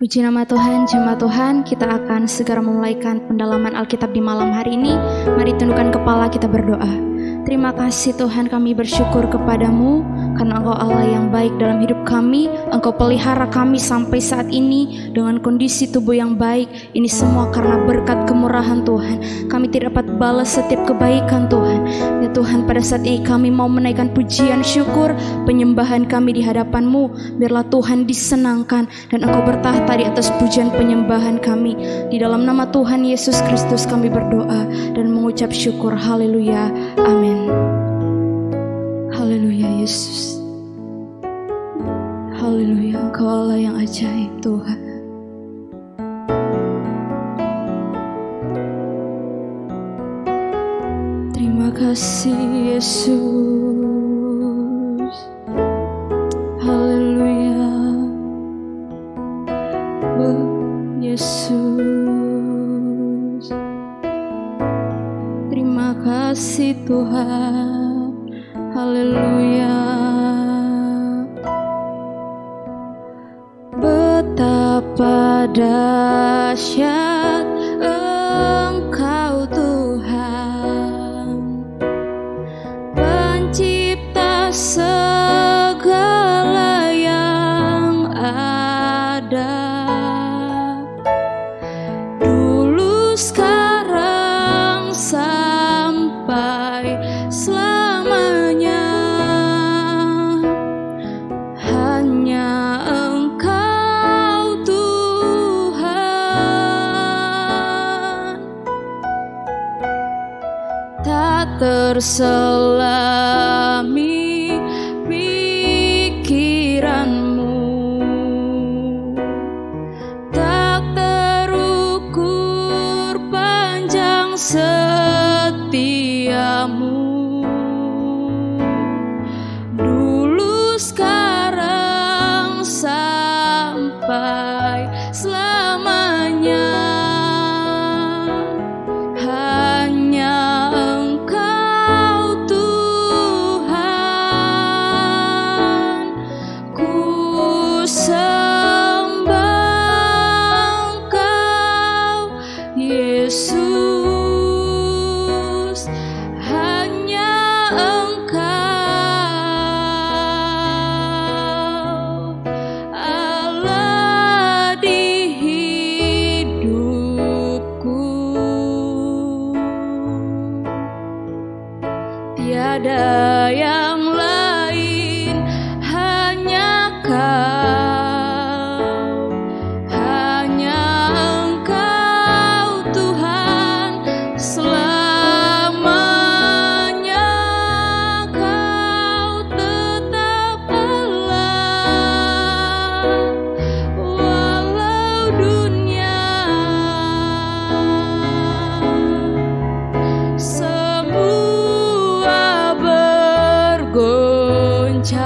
Puji nama Tuhan, jemaat Tuhan, kita akan segera memulaikan pendalaman Alkitab di malam hari ini. Mari tundukkan kepala, kita berdoa. Terima kasih Tuhan, kami bersyukur kepadamu karena Engkau Allah yang baik dalam hidup kami. Engkau pelihara kami sampai saat ini dengan kondisi tubuh yang baik. Ini semua karena berkat kemurahan Tuhan. Kami tidak dapat balas setiap kebaikan Tuhan. Ya Tuhan, pada saat ini kami mau menaikkan pujian syukur, penyembahan kami di hadapan-Mu. Biarlah Tuhan disenangkan dan Engkau bertahta di atas pujian penyembahan kami. Di dalam nama Tuhan Yesus Kristus kami berdoa dan mengucap syukur. Haleluya. Amin. Haleluya Yesus. Haleluya, Engkau Allah yang ajaib Tuhan. Terima kasih Yesus. Haleluya. Yesus. Terima kasih Tuhan. Haleluya. Betapa dahsyat Engkau Tuhan, pencipta segala yang ada, dulu sekarang sampai selamanya. Hanya Engkau Tuhan, tak terselami pikiran-Mu, tak terukur panjang setia-Mu. Dulu sekarang sampai selamanya. Hanya Engkau Tuhan, ku sembah Engkau Yesus. Hanya Engkau Allah di hidupku, tiada yang lain, hanya Kau, hanya Engkau Tuhan, selamanya Kau tetap Allah, walau dunia semua bergoncang,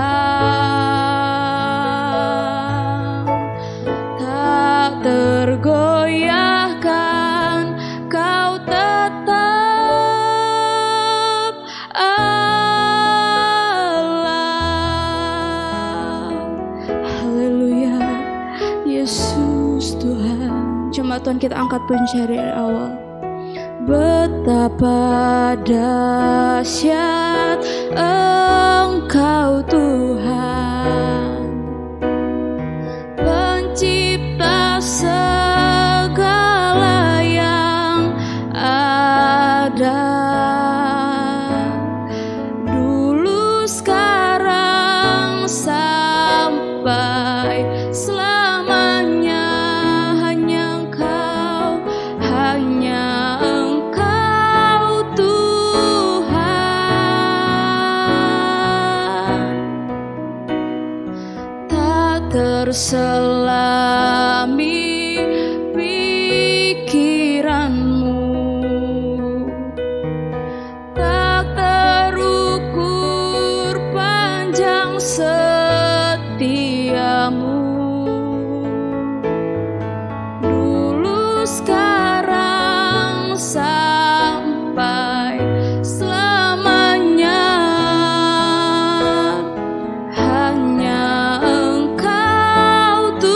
tak tergoyahkan, Kau tetap Allah. Haleluya Yesus Tuhan. Cuma Tuhan, kita angkat pujian dari awal. Betapa dahsyat Engkau Tuhan, pencipta segala yang ada, dulu sekarang sampai selamanya. Hanya Engkau, hanya Engkau Tuhan, tak terselami pikiran-Mu, tak terukur panjang setia-Mu. Dulu sekarang sampai selamanya. Hanya Engkau Tuhan.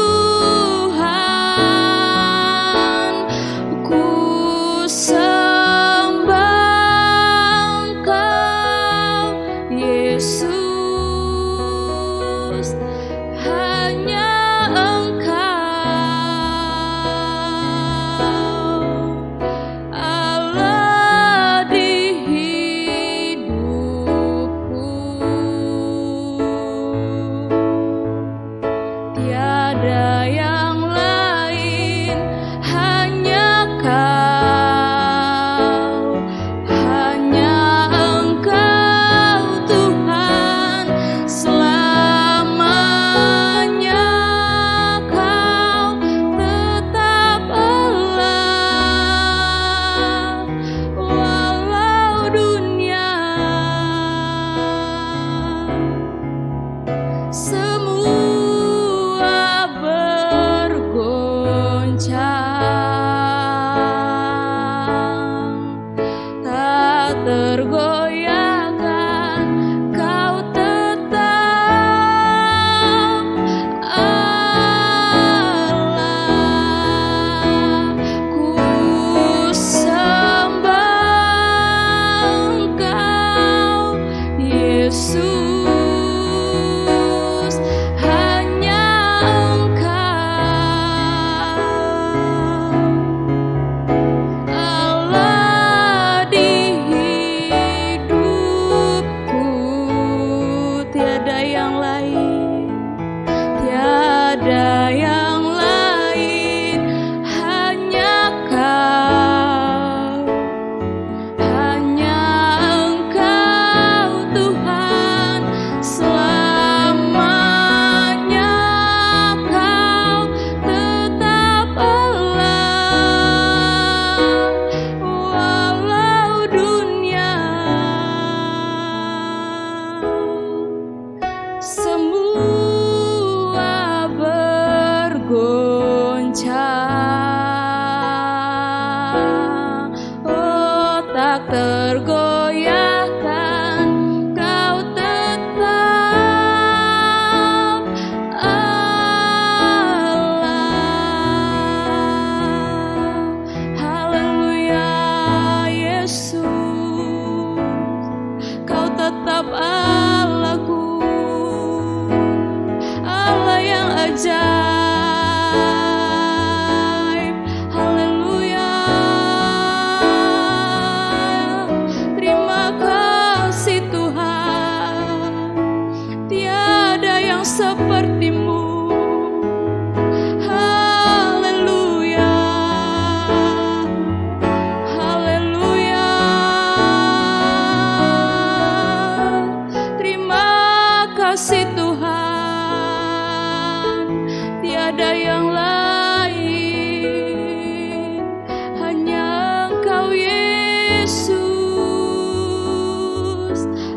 Yesus.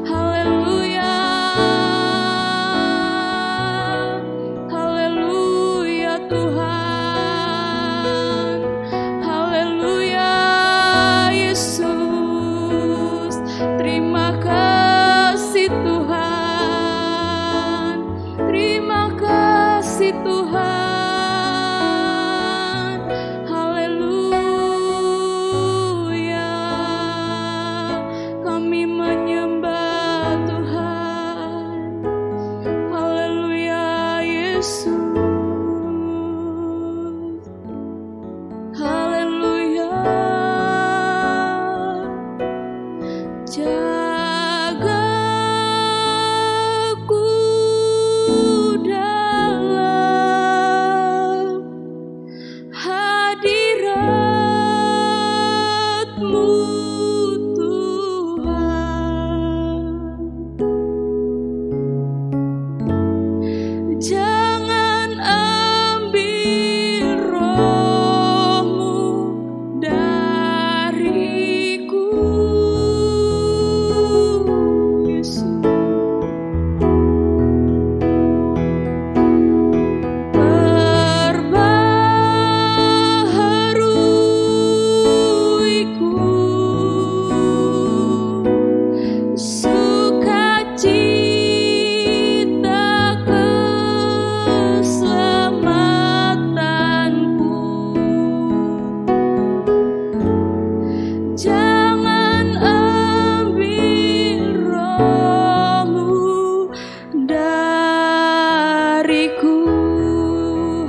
Haleluya, haleluya Tuhan, haleluya Yesus. Terima kasih Tuhan, terima kasih Tuhan. Haleluya, kami menyembah Tuhan. Haleluya Yesus. Haleluya. Jaga ku dalam hadirat-Mu Tuhan. Jangan ambil roh-Mu dariku, Yesus. Perbaharuiku sukacita keselamatanku. Jangan ambil roh-Mu dariku.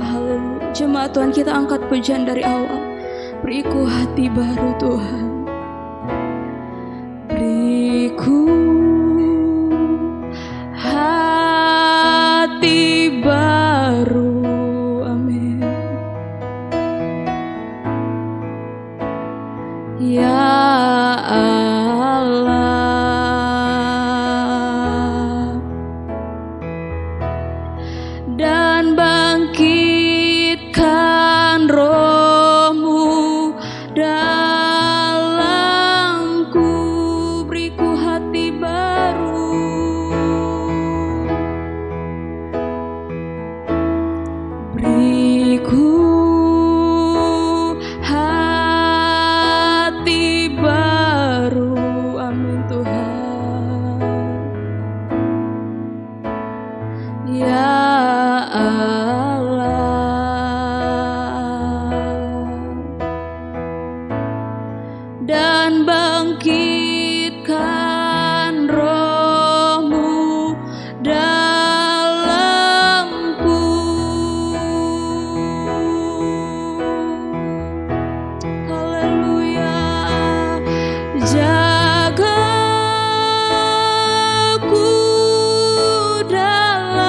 Haleluya. Jemaat Tuhan, kita angkat pujian dari awal. Beriku hati baru Tuhan, beriku hati baru. Amin. Ya Allah, dan bangkitkan roh-Mu dalamku. Beriku hati baru, beriku hati baru. Amin Tuhan. Ya Allah, dan bangkitkan roh-Mu dalamku. Haleluya. Jaga ku dalam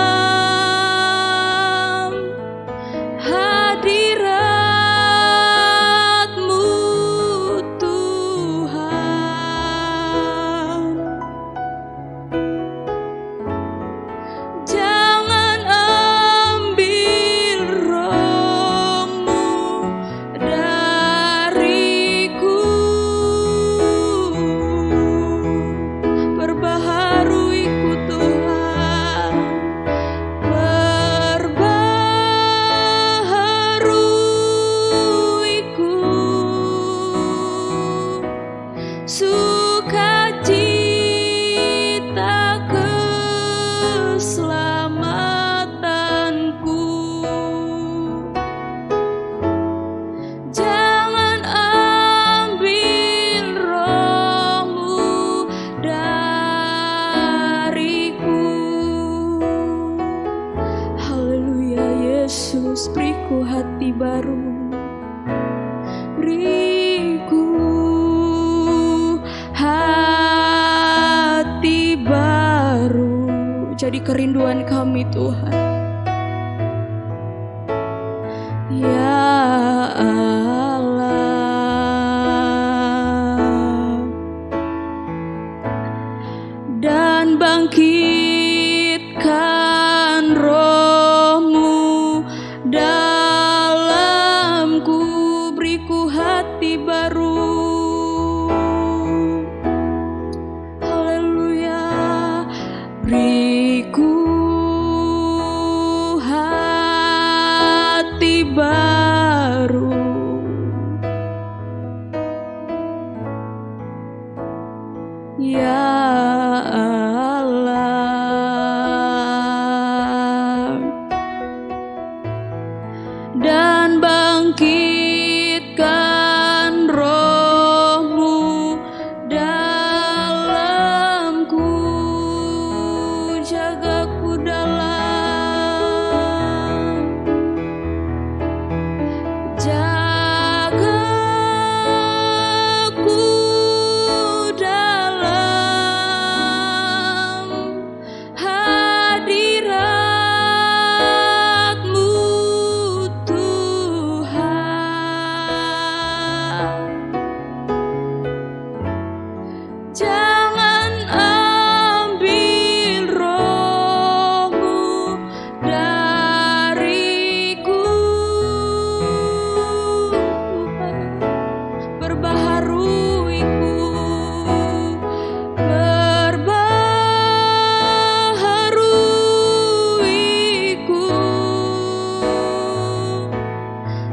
hadirat-Mu Tuhan. Jangan ambil roh-Mu dariku. Perbaharuiku Tuhan, perbaharuiku sukacita keselamatanku. Jangan ambil roh-Mu dariku. Haleluya Yesus. Beriku hati baru, beriku hati baru. Jadi kerinduan kami Tuhan. Ya Allah, dan bangkitkan roh-Mu dalamku. Beriku hati baru, ya Allah, dan bangkitkan roh-Mu dalamku, jagaku dalam, jagaku dalam hadirat-Mu Tuhan. Jangan ambil roh-Mu dariku, perbaharuiku, perbaharuiku,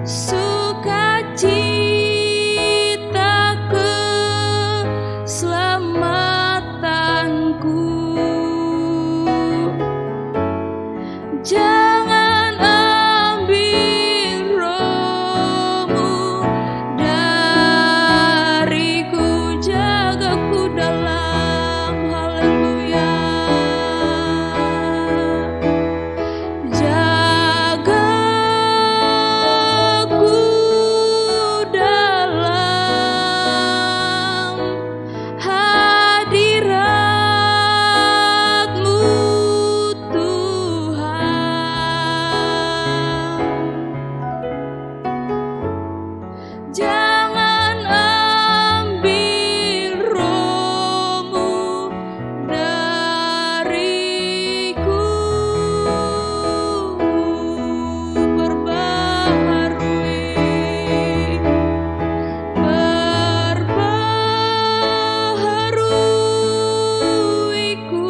sukacita keselamatanku. Jangan ambil roh-Mu dariku, jagaku dalam, haleluya, jagaku dalam hadirat-Mu Tuhan. Jangan ambil roh-Mu dariku, perbaharuiku,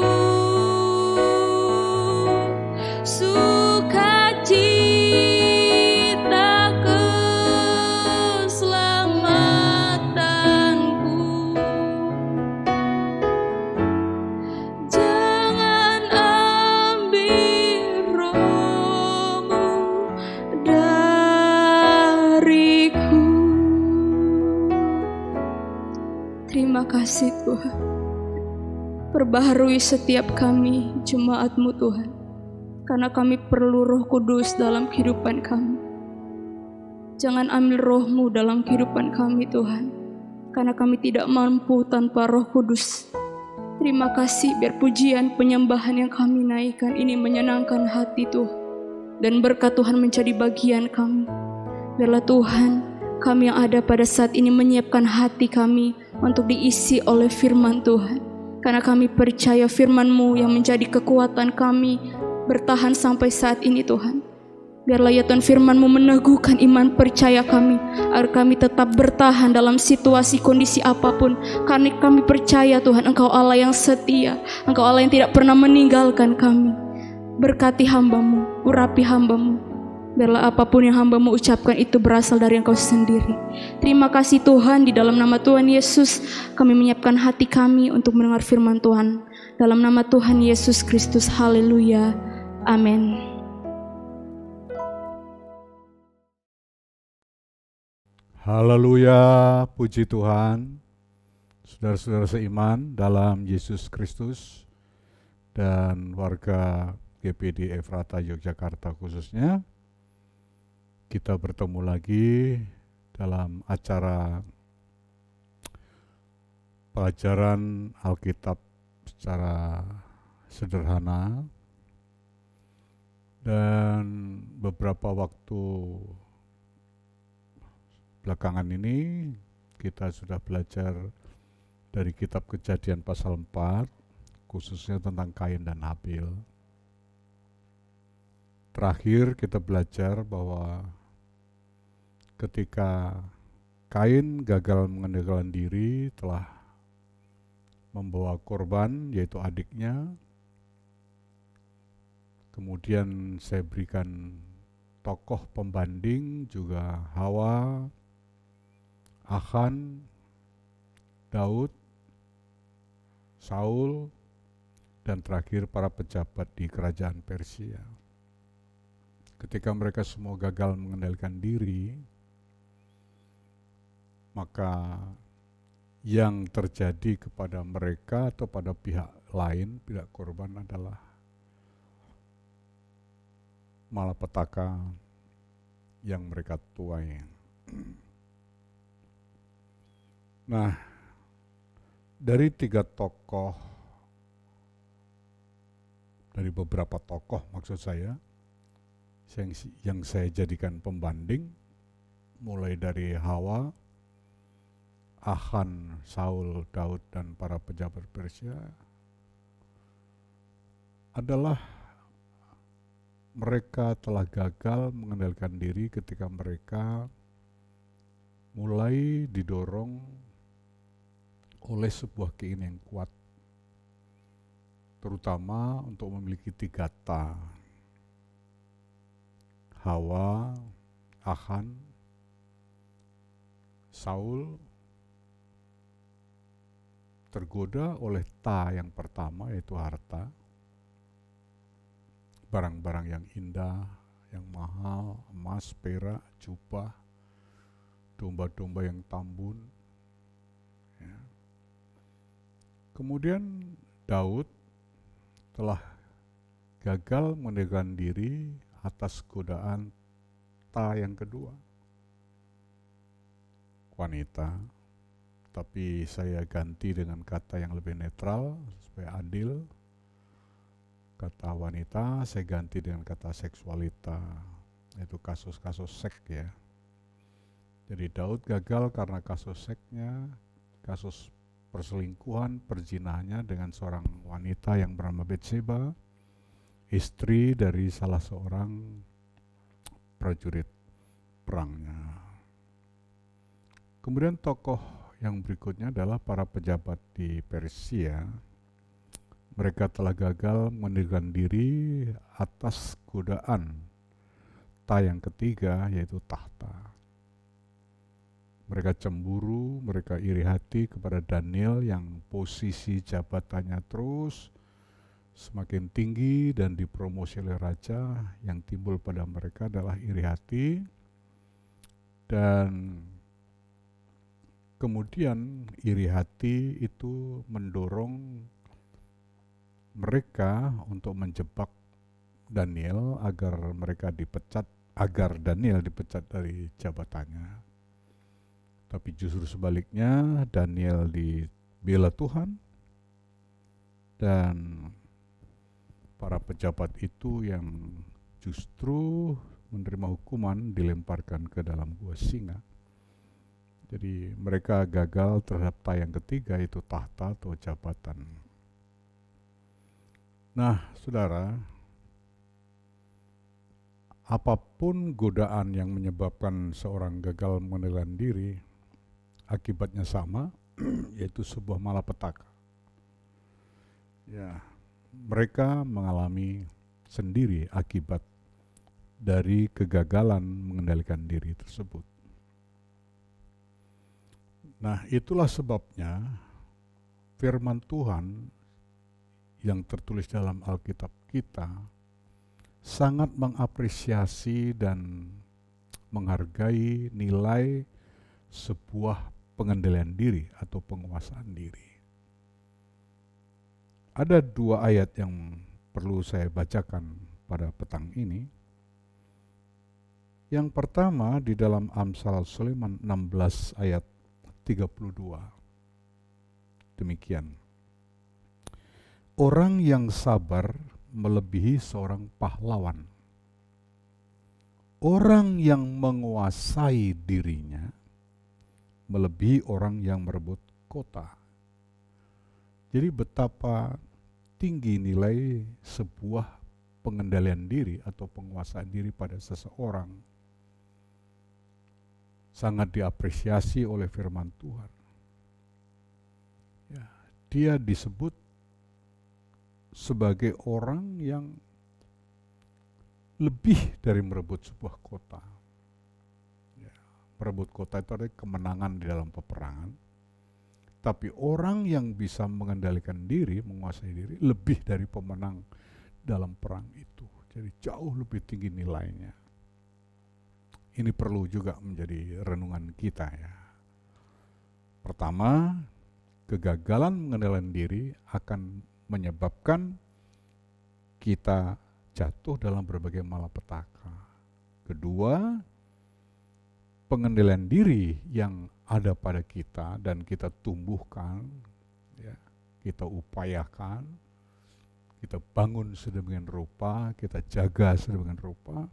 sukacita keselamatanku. Jangan ambil roh-Mu dariku. Terima kasih Tuhan. Perbaharui setiap kami, jemaat-Mu Tuhan, karena kami perlu Roh Kudus dalam kehidupan kami. Jangan ambil roh-Mu dalam kehidupan kami Tuhan, karena kami tidak mampu tanpa Roh Kudus. Terima kasih, biar pujian penyembahan yang kami naikkan ini menyenangkan hati Tuhan, dan berkat Tuhan menjadi bagian kami. Biarlah Tuhan, kami yang ada pada saat ini menyiapkan hati kami untuk diisi oleh firman Tuhan, karena kami percaya firman-Mu yang menjadi kekuatan kami bertahan sampai saat ini Tuhan. Biarlah ya Tuhan firman-Mu meneguhkan iman percaya kami, agar kami tetap bertahan dalam situasi kondisi apapun. Karena kami percaya Tuhan, Engkau Allah yang setia, Engkau Allah yang tidak pernah meninggalkan kami. Berkati hamba-Mu, urapi hamba-Mu. Biarlah apapun yang hamba-Mu ucapkan itu berasal dari Engkau sendiri. Terima kasih Tuhan, di dalam nama Tuhan Yesus kami menyiapkan hati kami untuk mendengar firman Tuhan. Dalam nama Tuhan Yesus Kristus, haleluya, amin. Haleluya, puji Tuhan. Saudara-saudara seiman dalam Yesus Kristus dan warga GPD Efrata Yogyakarta khususnya, kita bertemu lagi dalam acara pelajaran Alkitab secara sederhana. Dan beberapa waktu belakangan ini kita sudah belajar dari kitab Kejadian pasal 4, khususnya tentang Kain dan Habil. Terakhir kita belajar bahwa ketika Kain gagal mengendalikan diri, telah membawa korban yaitu adiknya. Kemudian saya berikan tokoh pembanding juga Hawa, Achan, Daud, Saul, dan terakhir para pejabat di kerajaan Persia. Ketika mereka semua gagal mengendalikan diri, maka yang terjadi kepada mereka atau pada pihak lain, pihak korban adalah malapetaka yang mereka tuai. Nah, dari beberapa tokoh maksud saya, yang saya jadikan pembanding, mulai dari Hawa, Akhan, Saul, Daud, dan para pejabat Persia, adalah mereka telah gagal mengendalikan diri ketika mereka mulai didorong oleh sebuah keinginan yang kuat, terutama untuk memiliki 3 ta. Hawa, Akhan, Saul tergoda oleh ta yang pertama, yaitu harta, barang-barang yang indah, yang mahal, emas, perak, jubah, domba-domba yang tambun. Ya. Kemudian Daud telah gagal mengendalikan diri atas godaan ta yang kedua, wanita. Tapi saya ganti dengan kata yang lebih netral supaya adil. Kata wanita saya ganti dengan kata seksualita, yaitu kasus-kasus seks ya. Jadi Daud gagal karena kasus seksnya, kasus perselingkuhan, perzinahannya dengan seorang wanita yang bernama Bathsheba, istri dari salah seorang prajurit perangnya. Kemudian tokoh yang berikutnya adalah para pejabat di Persia. Mereka telah gagal mengendalikan diri atas godaan ta yang ketiga, yaitu tahta. Mereka cemburu, mereka iri hati kepada Daniel yang posisi jabatannya terus semakin tinggi dan dipromosi oleh raja. Yang timbul pada mereka adalah iri hati, dan kemudian iri hati itu mendorong mereka untuk menjebak Daniel agar Daniel dipecat dari jabatannya. Tapi justru sebaliknya, Daniel dibela Tuhan, dan para pejabat itu yang justru menerima hukuman dilemparkan ke dalam gua singa. Jadi mereka gagal terhadap ta yang ketiga, itu tahta atau jabatan. Nah, saudara, apapun godaan yang menyebabkan seorang gagal mengendalikan diri, akibatnya sama, yaitu sebuah malapetaka. Ya, mereka mengalami sendiri akibat dari kegagalan mengendalikan diri tersebut. Nah, itulah sebabnya firman Tuhan yang tertulis dalam Alkitab kita sangat mengapresiasi dan menghargai nilai sebuah pengendalian diri atau penguasaan diri. Ada 2 ayat yang perlu saya bacakan pada petang ini. Yang pertama di dalam Amsal Sulaiman 16 ayat 32. Demikian. Orang yang sabar melebihi seorang pahlawan. Orang yang menguasai dirinya melebihi orang yang merebut kota. Jadi betapa tinggi nilai sebuah pengendalian diri atau penguasaan diri pada seseorang. Sangat diapresiasi oleh firman Tuhan. Ya, dia disebut sebagai orang yang lebih dari merebut sebuah kota. Ya, merebut kota itu adalah kemenangan di dalam peperangan. Tapi orang yang bisa mengendalikan diri, menguasai diri, lebih dari pemenang dalam perang itu. Jadi jauh lebih tinggi nilainya. Ini perlu juga menjadi renungan kita ya. Pertama, kegagalan mengendalikan diri akan menyebabkan kita jatuh dalam berbagai malapetaka. Kedua, pengendalian diri yang ada pada kita dan kita tumbuhkan, ya, kita upayakan, kita bangun sedemikian rupa, kita jaga sedemikian rupa,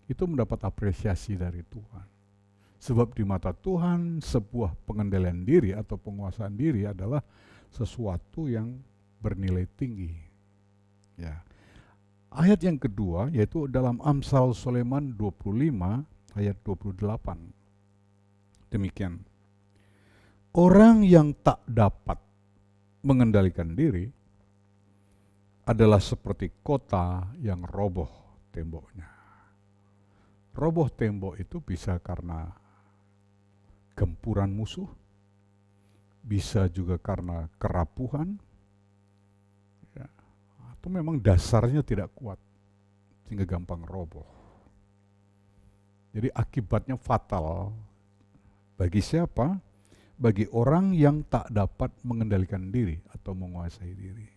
itu mendapat apresiasi dari Tuhan. Sebab di mata Tuhan, sebuah pengendalian diri atau penguasaan diri adalah sesuatu yang bernilai tinggi. Ya. Ayat yang kedua yaitu dalam Amsal Sulaiman 25 ayat 28. Demikian. Orang yang tak dapat mengendalikan diri adalah seperti kota yang roboh temboknya. Roboh tembok itu bisa karena gempuran musuh, bisa juga karena kerapuhan, ya, atau memang dasarnya tidak kuat sehingga gampang roboh. Jadi akibatnya fatal bagi siapa? Bagi orang yang tak dapat mengendalikan diri atau menguasai diri.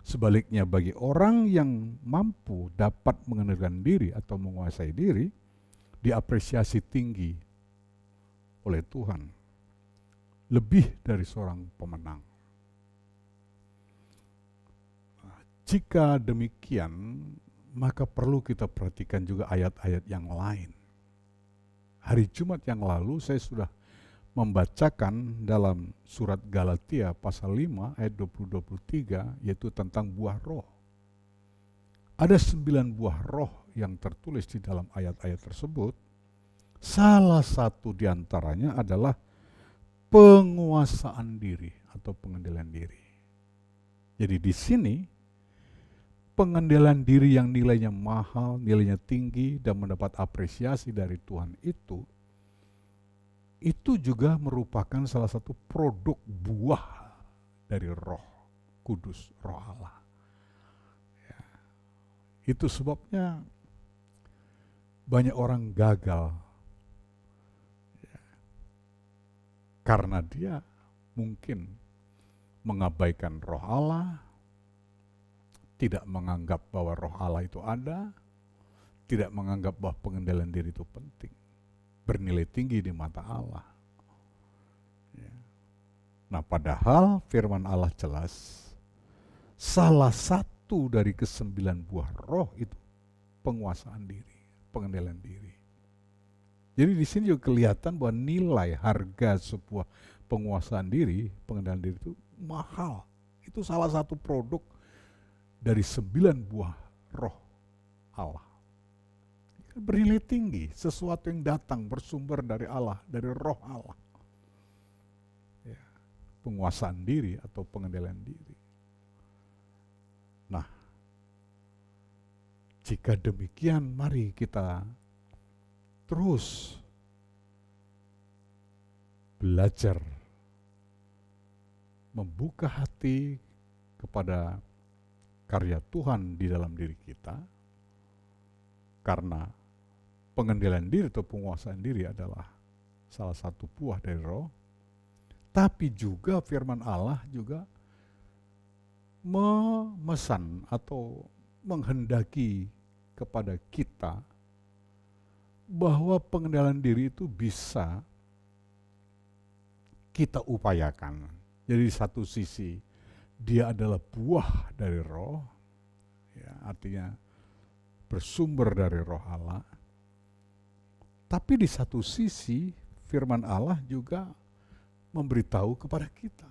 Sebaliknya bagi orang yang mampu dapat mengendalikan diri atau menguasai diri, diapresiasi tinggi oleh Tuhan. Lebih dari seorang pemenang. Jika demikian, maka perlu kita perhatikan juga ayat-ayat yang lain. Hari Jumat yang lalu saya sudah membacakan dalam surat Galatia pasal 5 ayat 20-23 yaitu tentang buah roh. Ada 9 buah roh yang tertulis di dalam ayat-ayat tersebut. Salah satu diantaranya adalah penguasaan diri atau pengendalian diri. Jadi di sini pengendalian diri yang nilainya mahal, nilainya tinggi dan mendapat apresiasi dari Tuhan itu juga merupakan salah satu produk buah dari Roh Kudus, Roh Allah. Ya. Itu sebabnya banyak orang gagal ya, karena dia mungkin mengabaikan Roh Allah, tidak menganggap bahwa Roh Allah itu ada, tidak menganggap bahwa pengendalian diri itu penting, bernilai tinggi di mata Allah. Ya. Nah, padahal firman Allah jelas, salah satu dari ke-9 buah roh itu penguasaan diri, pengendalian diri. Jadi di sini juga kelihatan bahwa nilai harga sebuah penguasaan diri, pengendalian diri itu mahal. Itu salah satu produk dari 9 buah roh Allah. Bernilai tinggi, sesuatu yang datang bersumber dari Allah, dari Roh Allah. Ya, penguasaan diri atau pengendalian diri. Nah, jika demikian, mari kita terus belajar membuka hati kepada karya Tuhan di dalam diri kita, karena pengendalian diri atau penguasaan diri adalah salah satu buah dari roh, tapi juga firman Allah juga memesan atau menghendaki kepada kita bahwa pengendalian diri itu bisa kita upayakan. Jadi di satu sisi dia adalah buah dari roh, ya, artinya bersumber dari Roh Allah. Tapi di satu sisi firman Allah juga memberitahu kepada kita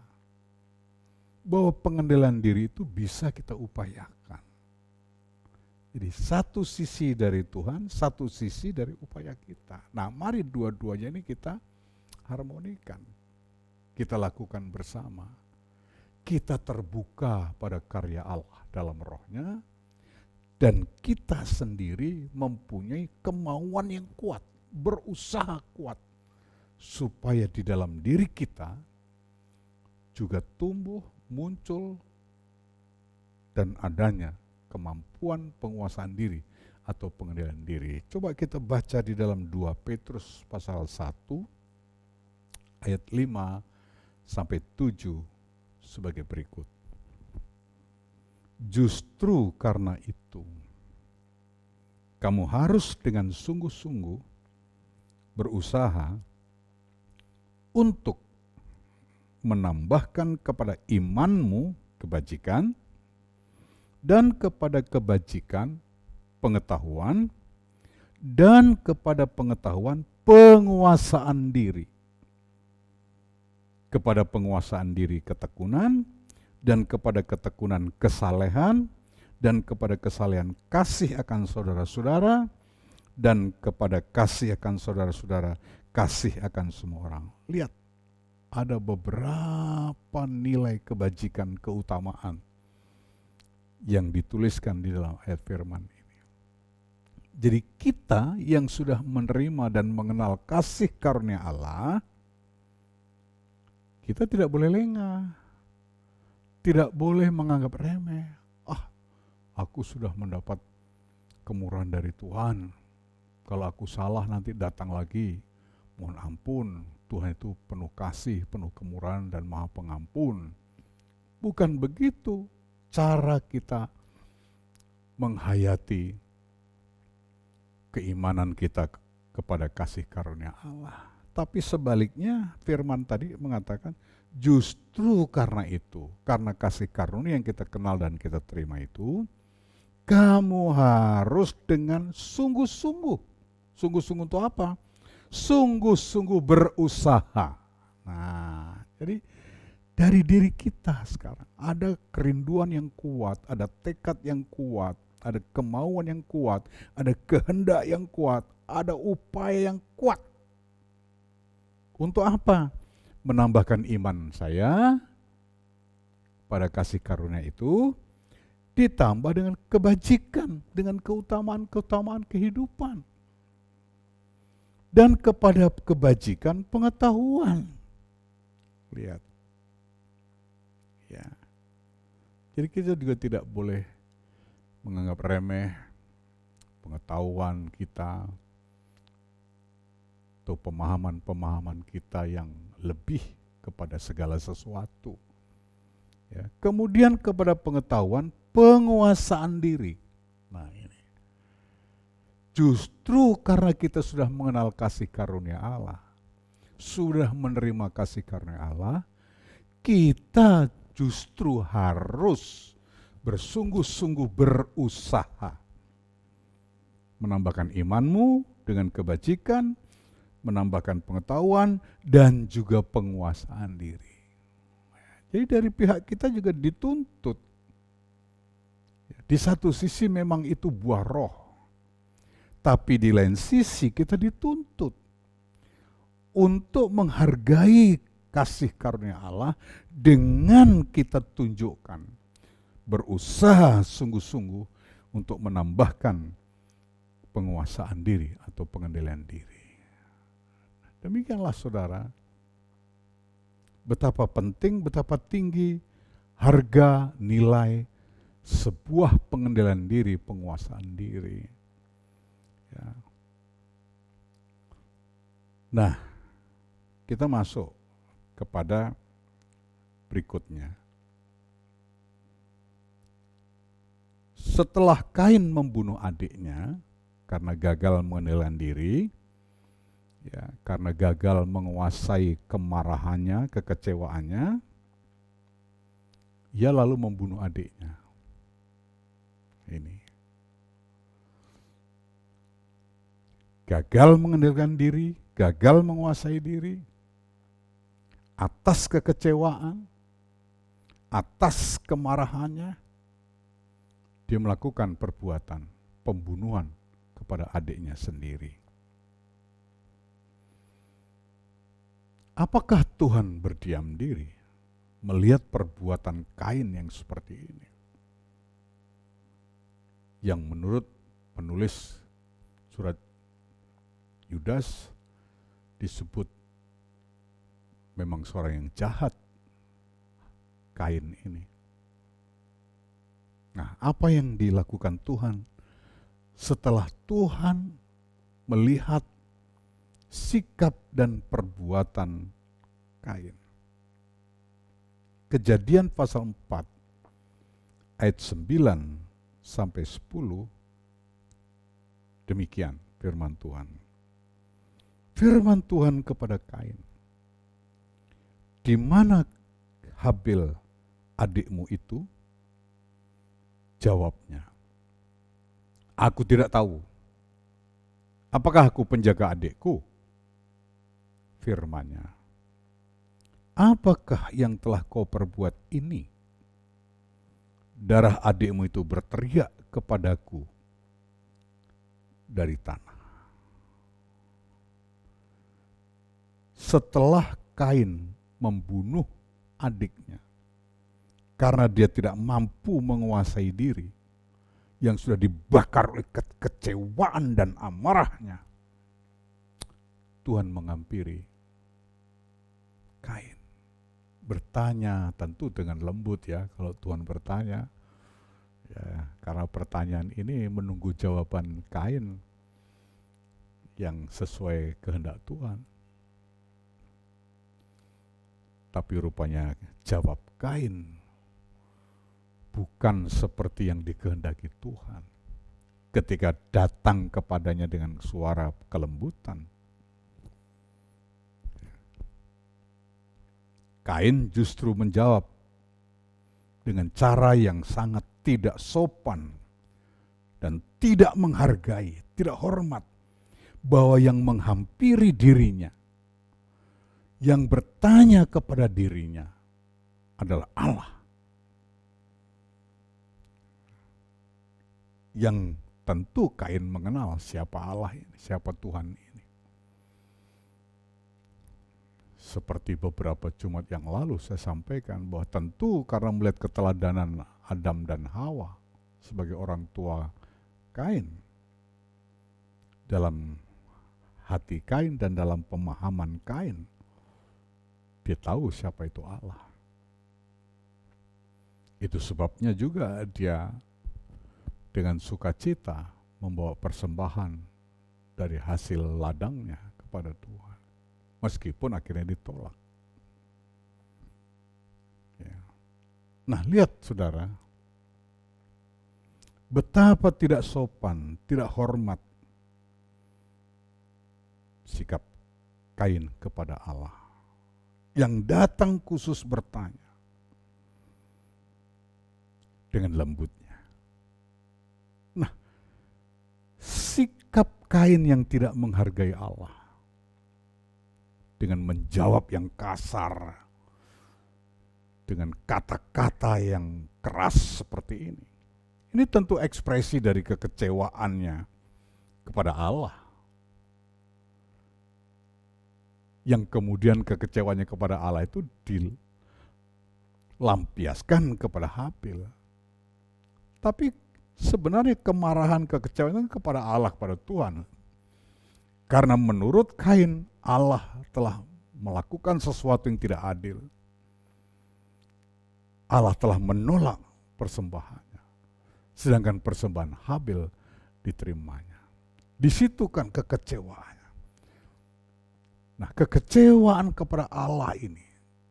bahwa pengendalian diri itu bisa kita upayakan. Jadi satu sisi dari Tuhan, satu sisi dari upaya kita. Nah, mari dua-duanya ini kita harmonikan. Kita lakukan bersama. Kita terbuka pada karya Allah dalam rohnya, dan kita sendiri mempunyai kemauan yang kuat, berusaha kuat, supaya di dalam diri kita juga tumbuh, muncul, dan adanya kemampuan penguasaan diri atau pengendalian diri. Coba kita baca di dalam 2 Petrus pasal 1 ayat 5 sampai 7 sebagai berikut. Justru karena itu, kamu harus dengan sungguh-sungguh berusaha untuk menambahkan kepada imanmu kebajikan, dan kepada kebajikan pengetahuan, dan kepada pengetahuan penguasaan diri. Kepada penguasaan diri ketekunan, dan kepada ketekunan kesalehan, dan kepada kesalehan kasih akan saudara-saudara, dan kepada kasih akan saudara-saudara kasih akan semua orang. Lihat, ada beberapa nilai kebajikan keutamaan yang dituliskan di dalam ayat firman ini. Jadi kita yang sudah menerima dan mengenal kasih karunia Allah, kita tidak boleh lengah, tidak boleh menganggap remeh. Aku sudah mendapat kemurahan dari Tuhan. Kalau aku salah nanti datang lagi, mohon ampun. Tuhan itu penuh kasih, penuh kemurahan dan maha pengampun. Bukan begitu cara kita menghayati keimanan kita kepada kasih karunia Allah. Tapi sebaliknya firman tadi mengatakan justru karena itu, karena kasih karunia yang kita kenal dan kita terima itu, kamu harus dengan sungguh-sungguh. Sungguh-sungguh untuk apa? Sungguh-sungguh berusaha. Nah, jadi dari diri kita sekarang ada kerinduan yang kuat, ada tekad yang kuat, ada kemauan yang kuat, ada kehendak yang kuat, ada upaya yang kuat. Untuk apa? Menambahkan iman saya pada kasih karunia itu, ditambah dengan kebajikan, dengan keutamaan-keutamaan kehidupan. Dan kepada kebajikan pengetahuan. Lihat. Ya. Jadi kita juga tidak boleh menganggap remeh pengetahuan kita atau pemahaman-pemahaman kita yang lebih kepada segala sesuatu. Ya. Kemudian kepada pengetahuan penguasaan diri. Nah ini. Justru karena kita sudah mengenal kasih karunia Allah, sudah menerima kasih karunia Allah, kita justru harus bersungguh-sungguh berusaha. Menambahkan imanmu dengan kebajikan, menambahkan pengetahuan, dan juga penguasaan diri. Jadi dari pihak kita juga dituntut. Di satu sisi memang itu buah roh, tapi di lain sisi kita dituntut untuk menghargai kasih karunia Allah dengan kita tunjukkan, berusaha sungguh-sungguh untuk menambahkan penguasaan diri atau pengendalian diri. Demikianlah saudara, betapa penting, betapa tinggi harga nilai sebuah pengendalian diri, penguasaan diri. Ya. Nah, kita masuk kepada berikutnya. Setelah Kain membunuh adiknya karena gagal mengendalikan diri, ya, karena gagal menguasai kemarahannya, kekecewaannya, ia lalu membunuh adiknya. Ini. Gagal mengendalikan diri, gagal menguasai diri, atas kekecewaan, atas kemarahannya, dia melakukan perbuatan pembunuhan kepada adiknya sendiri. Apakah Tuhan berdiam diri melihat perbuatan Kain yang seperti ini? Yang menurut penulis surat Yudas disebut memang seorang yang jahat, Kain ini. Nah, apa yang dilakukan Tuhan setelah Tuhan melihat sikap dan perbuatan Kain? Kejadian pasal 4 ayat 9 sampai 10, demikian firman Tuhan. Firman Tuhan kepada Kain, di mana Habil adikmu itu? Jawabnya, aku tidak tahu. Apakah aku penjaga adikku? Firman-Nya, apakah yang telah kau perbuat ini? Darah adikmu itu berteriak kepadaku dari tanah. Setelah Kain membunuh adiknya, karena dia tidak mampu menguasai diri, yang sudah dibakar oleh kekecewaan dan amarahnya, Tuhan menghampiri Kain. Bertanya tentu dengan lembut ya, kalau Tuhan bertanya, ya, karena pertanyaan ini menunggu jawaban Kain yang sesuai kehendak Tuhan. Tapi rupanya jawab Kain bukan seperti yang dikehendaki Tuhan. Ketika datang kepadanya dengan suara kelembutan, Kain justru menjawab dengan cara yang sangat tidak sopan dan tidak menghargai, tidak hormat, bahwa yang menghampiri dirinya, yang bertanya kepada dirinya adalah Allah. Yang tentu Kain mengenal siapa Allah ini, siapa Tuhan ini. Seperti beberapa Jumat yang lalu saya sampaikan bahwa tentu karena melihat keteladanan Adam dan Hawa sebagai orang tua Kain, dalam hati Kain dan dalam pemahaman Kain, dia tahu siapa itu Allah. Itu sebabnya juga dia dengan sukacita membawa persembahan dari hasil ladangnya kepada Tuhan, meskipun akhirnya ditolak. Ya. Nah, lihat saudara, betapa tidak sopan, tidak hormat sikap Kain kepada Allah, yang datang khusus bertanya dengan lembutnya. Nah, sikap Kain yang tidak menghargai Allah dengan menjawab yang kasar, dengan kata-kata yang keras seperti ini tentu ekspresi dari kekecewaannya kepada Allah, yang kemudian kekecewaannya kepada Allah itu dilampiaskan kepada Habil. Tapi sebenarnya kemarahan, kekecewaan kepada Allah, kepada Tuhan. Karena menurut Kain, Allah telah melakukan sesuatu yang tidak adil. Allah telah menolak persembahannya. Sedangkan persembahan Habil diterimanya. Di situ kan kekecewaannya. Nah, kekecewaan kepada Allah ini,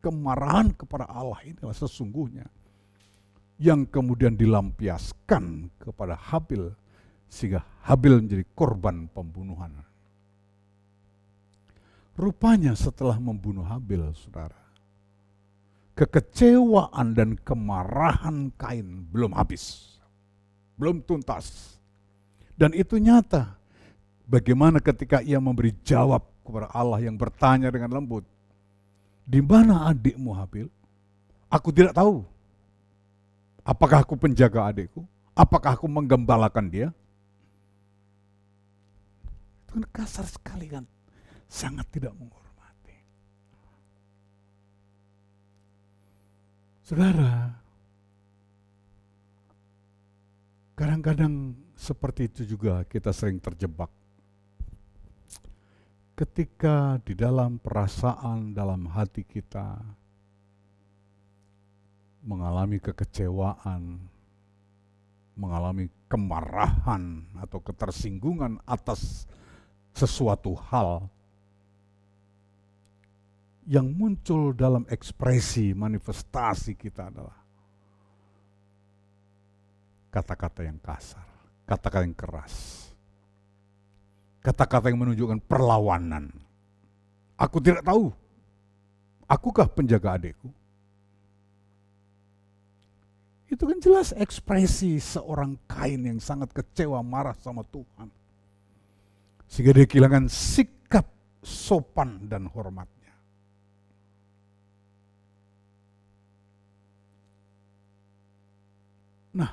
kemarahan kepada Allah ini adalah sesungguhnya yang kemudian dilampiaskan kepada Habil, sehingga Habil menjadi korban pembunuhan. Rupanya setelah membunuh Habil, saudara, kekecewaan dan kemarahan Kain belum habis, belum tuntas. Dan itu nyata. Bagaimana ketika ia memberi jawab kepada Allah yang bertanya dengan lembut, di mana adikmu Habil? Aku tidak tahu. Apakah aku penjaga adikku? Apakah aku menggembalakan dia? Itu kan kasar sekali kan. Sangat tidak menghormati. Saudara, kadang-kadang seperti itu juga kita sering terjebak. Ketika di dalam perasaan, dalam hati kita mengalami kekecewaan, mengalami kemarahan atau ketersinggungan atas sesuatu hal, yang muncul dalam ekspresi manifestasi kita adalah kata-kata yang kasar, kata-kata yang keras, kata-kata yang menunjukkan perlawanan. Aku tidak tahu, akukah penjaga adikku? Itu kan jelas ekspresi seorang Kain yang sangat kecewa, marah sama Tuhan. Sehingga dia kehilangan sikap sopan dan hormatnya. Nah,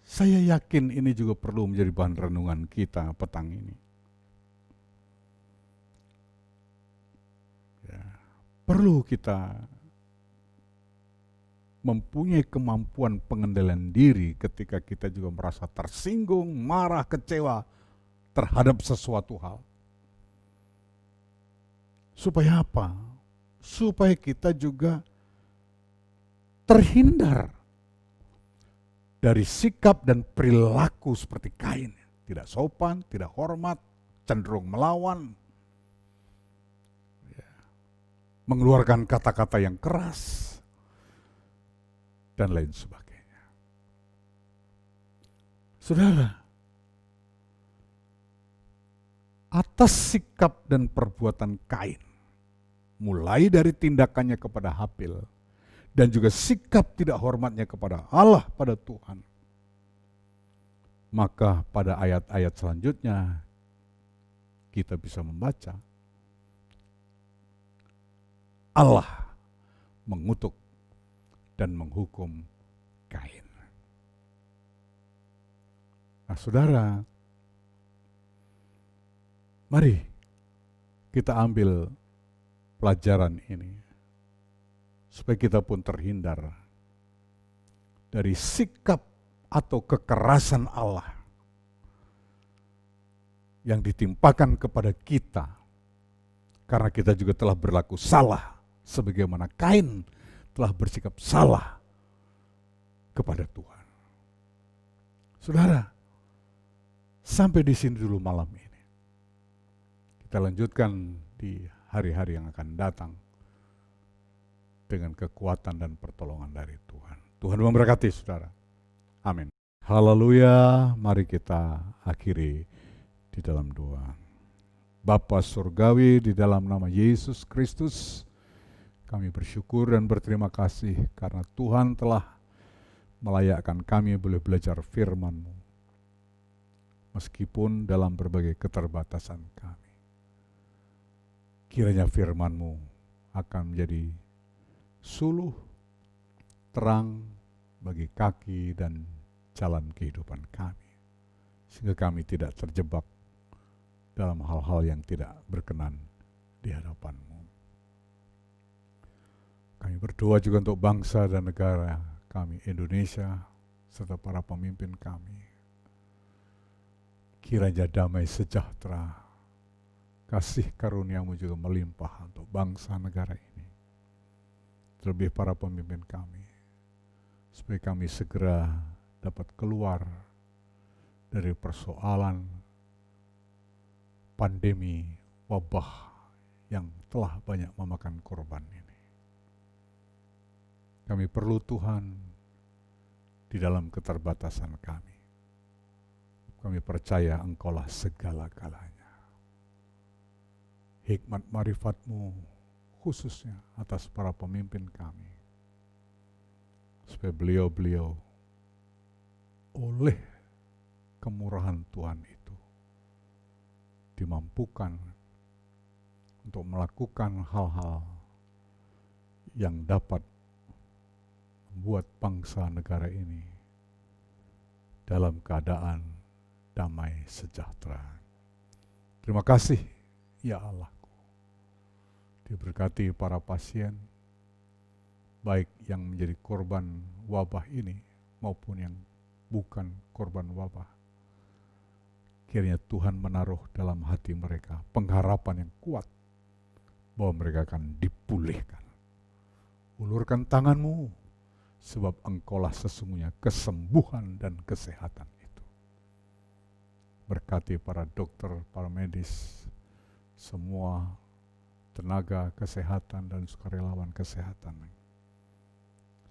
saya yakin ini juga perlu menjadi bahan renungan kita petang ini. Ya, perlu kita mempunyai kemampuan pengendalian diri ketika kita juga merasa tersinggung, marah, kecewa terhadap sesuatu hal. Supaya apa? Supaya kita juga terhindar dari sikap dan perilaku seperti Kain. Tidak sopan, tidak hormat, cenderung melawan, mengeluarkan kata-kata yang keras, dan lain sebagainya. Saudara, atas sikap dan perbuatan Kain, mulai dari tindakannya kepada Habil, dan juga sikap tidak hormatnya kepada Allah, pada Tuhan, maka pada ayat-ayat selanjutnya kita bisa membaca Allah mengutuk dan menghukum Kain. Nah, saudara, mari kita ambil pelajaran ini supaya kita pun terhindar dari sikap atau kekerasan Allah yang ditimpakan kepada kita karena kita juga telah berlaku salah sebagaimana Kain telah bersikap salah kepada Tuhan. Saudara, sampai di sini dulu malam ini. Kita lanjutkan di hari-hari yang akan datang dengan kekuatan dan pertolongan dari Tuhan. Tuhan memberkati saudara. Amin. Haleluya, mari kita akhiri di dalam doa. Bapa Surgawi, di dalam nama Yesus Kristus, kami bersyukur dan berterima kasih karena Tuhan telah melayakkan kami boleh belajar firman-Mu, meskipun dalam berbagai keterbatasan kami. Kiranya firman-Mu akan menjadi suluh, terang bagi kaki dan jalan kehidupan kami, sehingga kami tidak terjebak dalam hal-hal yang tidak berkenan di hadapan-Mu. Kami berdoa juga untuk bangsa dan negara kami, Indonesia, serta para pemimpin kami. Kiranya damai sejahtera, kasih karunia-Mu juga melimpah untuk bangsa negara ini. Terlebih para pemimpin kami, supaya kami segera dapat keluar dari persoalan pandemi wabah yang telah banyak memakan korban ini. Kami perlu Tuhan di dalam keterbatasan kami. Kami percaya Engkaulah segala-galanya. Hikmat marifat-Mu khususnya atas para pemimpin kami, supaya beliau-beliau oleh kemurahan Tuhan itu dimampukan untuk melakukan hal-hal yang dapat membuat bangsa negara ini dalam keadaan damai sejahtera. Terima kasih ya Allah. Diberkati para pasien, baik yang menjadi korban wabah ini maupun yang bukan korban wabah. Kiranya Tuhan menaruh dalam hati mereka pengharapan yang kuat bahwa mereka akan dipulihkan Ulurkan tanganmu, sebab engkaulah sesungguhnya kesembuhan dan kesehatan itu. Berkati para dokter, para medis, semua tenaga kesehatan dan sukarelawan kesehatan.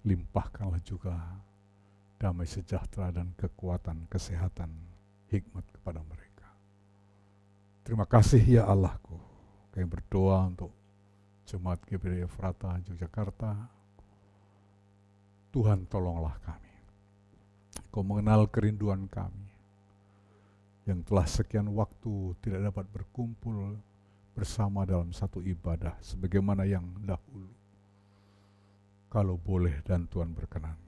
Limpahkanlah juga damai sejahtera dan kekuatan kesehatan hikmat kepada mereka. Terima kasih ya Allahku. Kami berdoa untuk Jemaat GBD Efrata Yogyakarta. Tuhan tolonglah kami. Kau mengenal kerinduan kami yang telah sekian waktu tidak dapat berkumpul bersama dalam satu ibadah sebagaimana yang dahulu. Kalau boleh dan Tuhan berkenan,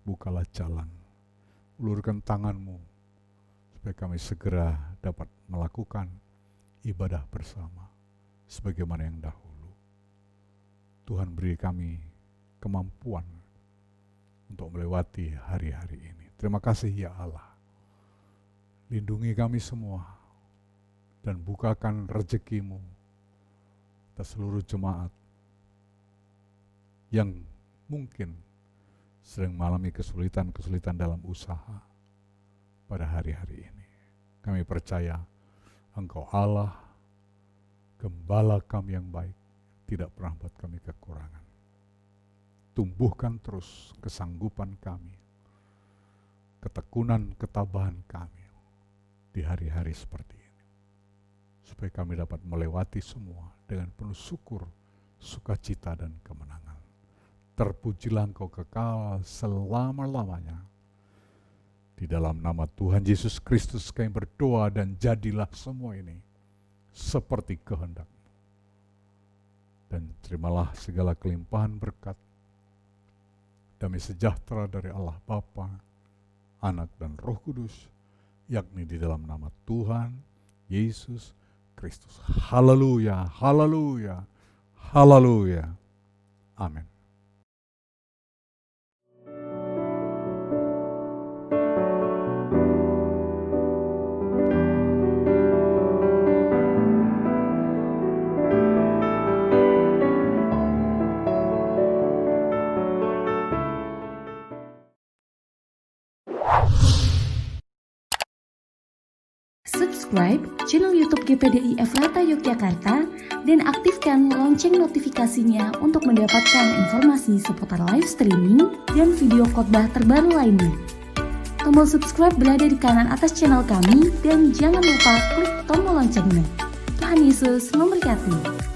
bukalah jalan, ulurkan tanganmu supaya kami segera dapat melakukan ibadah bersama sebagaimana yang dahulu. Tuhan beri kami kemampuan untuk melewati hari-hari ini. Terima kasih ya Allah. Lindungi kami semua dan bukakan rezeki-Mu atas seluruh jemaat yang mungkin sedang mengalami kesulitan-kesulitan dalam usaha pada hari-hari ini. Kami percaya Engkau Allah, Gembala kami yang baik, tidak pernah buat kami kekurangan. Tumbuhkan terus kesanggupan kami, ketekunan, ketabahan kami di hari-hari seperti ini. Supaya kami dapat melewati semua dengan penuh syukur, sukacita dan kemenangan. Terpujilah Engkau kekal selama-lamanya. Di dalam nama Tuhan Yesus Kristus kami berdoa dan jadilah semua ini seperti kehendak-Mu. Dan terimalah segala kelimpahan berkat, damai sejahtera dari Allah Bapa, Anak dan Roh Kudus, yakni di dalam nama Tuhan Yesus Kristus. Haleluya, haleluya, haleluya. Amin. Subscribe channel YouTube GPDI Efrata Yogyakarta dan aktifkan lonceng notifikasinya untuk mendapatkan informasi seputar live streaming dan video khotbah terbaru lainnya. Tombol subscribe berada di kanan atas channel kami dan jangan lupa klik tombol loncengnya. Tuhan Yesus memberkati.